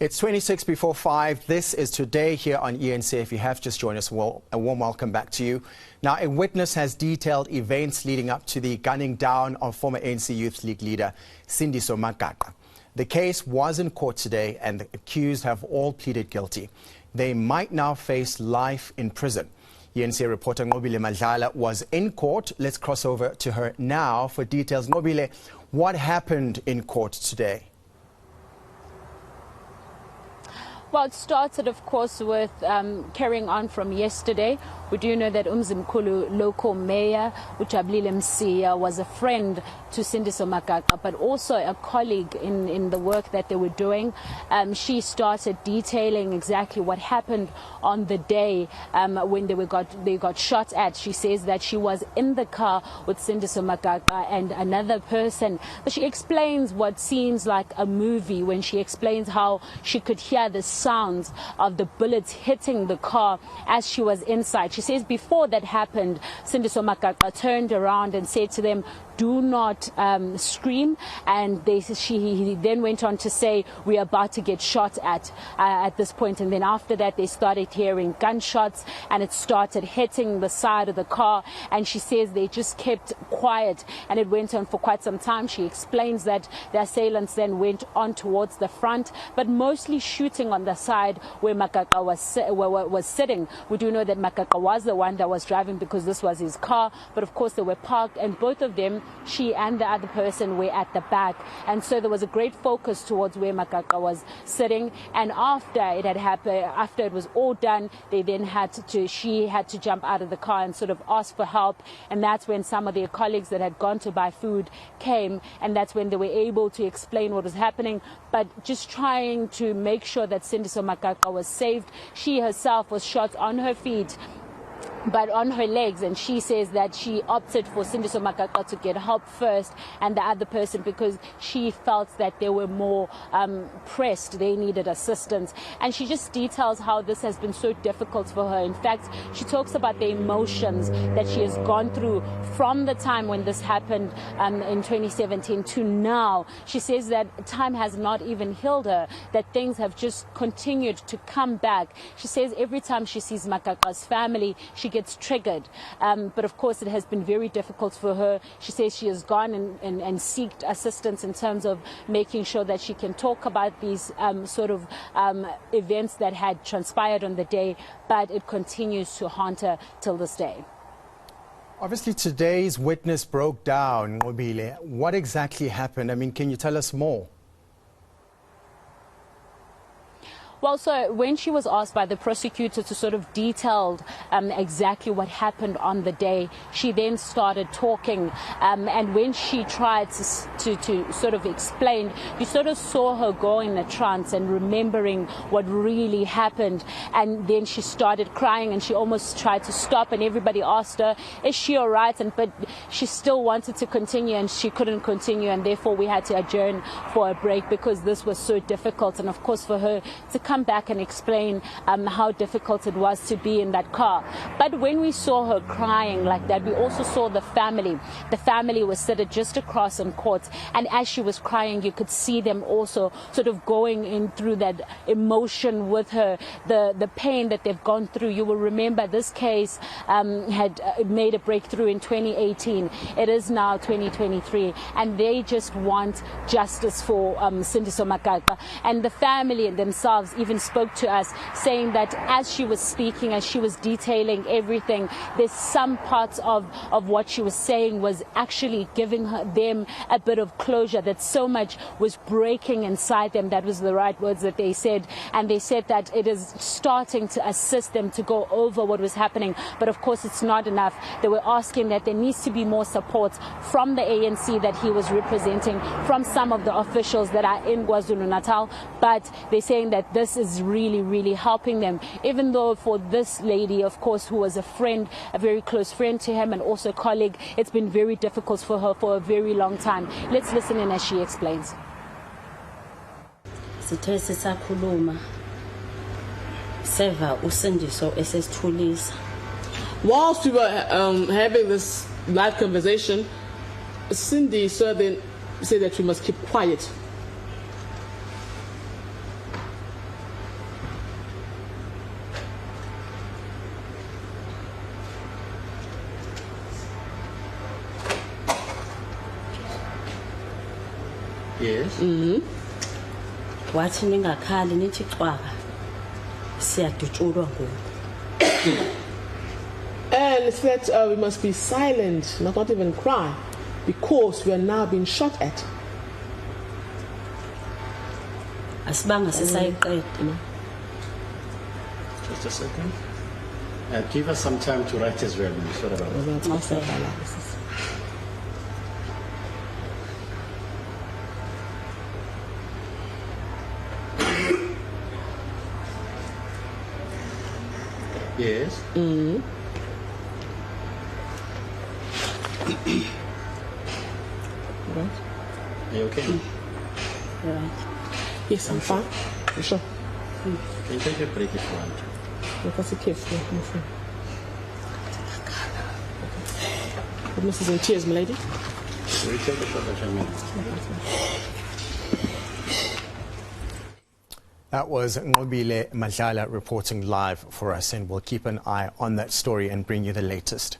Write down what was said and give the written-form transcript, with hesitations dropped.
It's 26 before 5. This is Today here on ANC. If you have just joined us, well, a warm welcome back to you. Now, a witness has detailed events leading up to the gunning down of former ANC Youth League leader Sindiso Magaka. The case was in court today and the accused have all pleaded guilty. They might now face life in prison. ANC reporter Nqobile Madlala was in court. Let's cross over to her now for details. Nqobile, what happened in court today? Well, it started, of course, with carrying on from yesterday. We do know that Umzimkhulu local mayor, Ujabulile Msiya, was a friend to Sindiso Magaka, but also a colleague in the work that they were doing. She started detailing exactly what happened on the day when they got shot at. She says that she was in the car with Sindiso Magaka and another person. But she explains what seems like a movie when she explains how she could hear the sounds of the bullets hitting the car as she was inside. She says before that happened, Sindiso Magaka turned around and said to them, "Do not scream," and he then went on to say, "We're about to get shot at this point." And then after that, they started hearing gunshots, and it started hitting the side of the car. And she says they just kept quiet, and it went on for quite some time. She explains that the assailants then went on towards the front, but mostly shooting on the side where Magaka was sitting. We do know that Magaka was the one that was driving because this was his car, but of course they were parked, and both of them, she and the other person, were at the back. And so there was a great focus towards where Magaka was sitting. And after it had happened, after it was all done, she had to jump out of the car and sort of ask for help. And that's when some of their colleagues that had gone to buy food came, and that's when they were able to explain what was happening, but just trying to make sure that Sindiso Magaka was saved. She herself was shot on her feet, but on her legs, and she says that she opted for Sindiso Magaka to get help first and the other person because she felt that they were more pressed, they needed assistance. And she just details how this has been so difficult for her. In fact, she talks about the emotions that she has gone through from the time when this happened in 2017 to now. She says that time has not even healed her, that things have just continued to come back. She says every time she sees Magaka's family, she gets triggered, but of course it has been very difficult for her. She says she has gone and sought assistance in terms of making sure that she can talk about these events that had transpired on the day, but it continues to haunt her till this day. Obviously today's witness broke down, Nqobile. What exactly happened? I mean, can you tell us more? Well, so when she was asked by the prosecutor to sort of detail exactly what happened on the day, she then started talking. And when she tried to sort of explain, you sort of saw her go in a trance and remembering what really happened. And then she started crying and she almost tried to stop, and everybody asked her, "Is she all right?" But she still wanted to continue and she couldn't continue, and therefore we had to adjourn for a break because this was so difficult. And of course for her to come back and explain how difficult it was to be in that car. But when we saw her crying like that, we also saw the family. The family was seated just across in court, and as she was crying, you could see them also sort of going in through that emotion with her, the pain that they've gone through. You will remember this case had made a breakthrough in 2018. It is now 2023, and they just want justice for Sindiso Magaka. And the family themselves even spoke to us saying that as she was speaking, as she was detailing everything, there's some parts of what she was saying was actually giving them a bit of closure, that so much was breaking inside them. That was the right words that they said. And they said that it is starting to assist them to go over what was happening. But of course it's not enough. They were asking that there needs to be more support from the ANC that he was representing, from some of the officials that are in KwaZulu-Natal. But they're saying that this is really, really helping them. Even though for this lady, of course, who was a friend, a very close friend to him and also a colleague, it's been very difficult for her for a very long time. Let's listen in as she explains. Whilst we were having this live conversation, Cindy said that we must keep quiet. Yes. Wathi ningakhali nithi xwaka siyadutshulwa ngoku. And said we must be silent, not even cry, because we are now being shot at. Asibanga sisayiqeda. Just a second. Give us some time to write as well. Sorry about that. Yes. Right. Are you okay? Right. Yes, I'm fine. You sure? Can you take a break if you want? Because it keeps me. Goodness is in tears, my lady. Will you take a shot at your minute? That was Ngobile Madlala reporting live for us, and we'll keep an eye on that story and bring you the latest.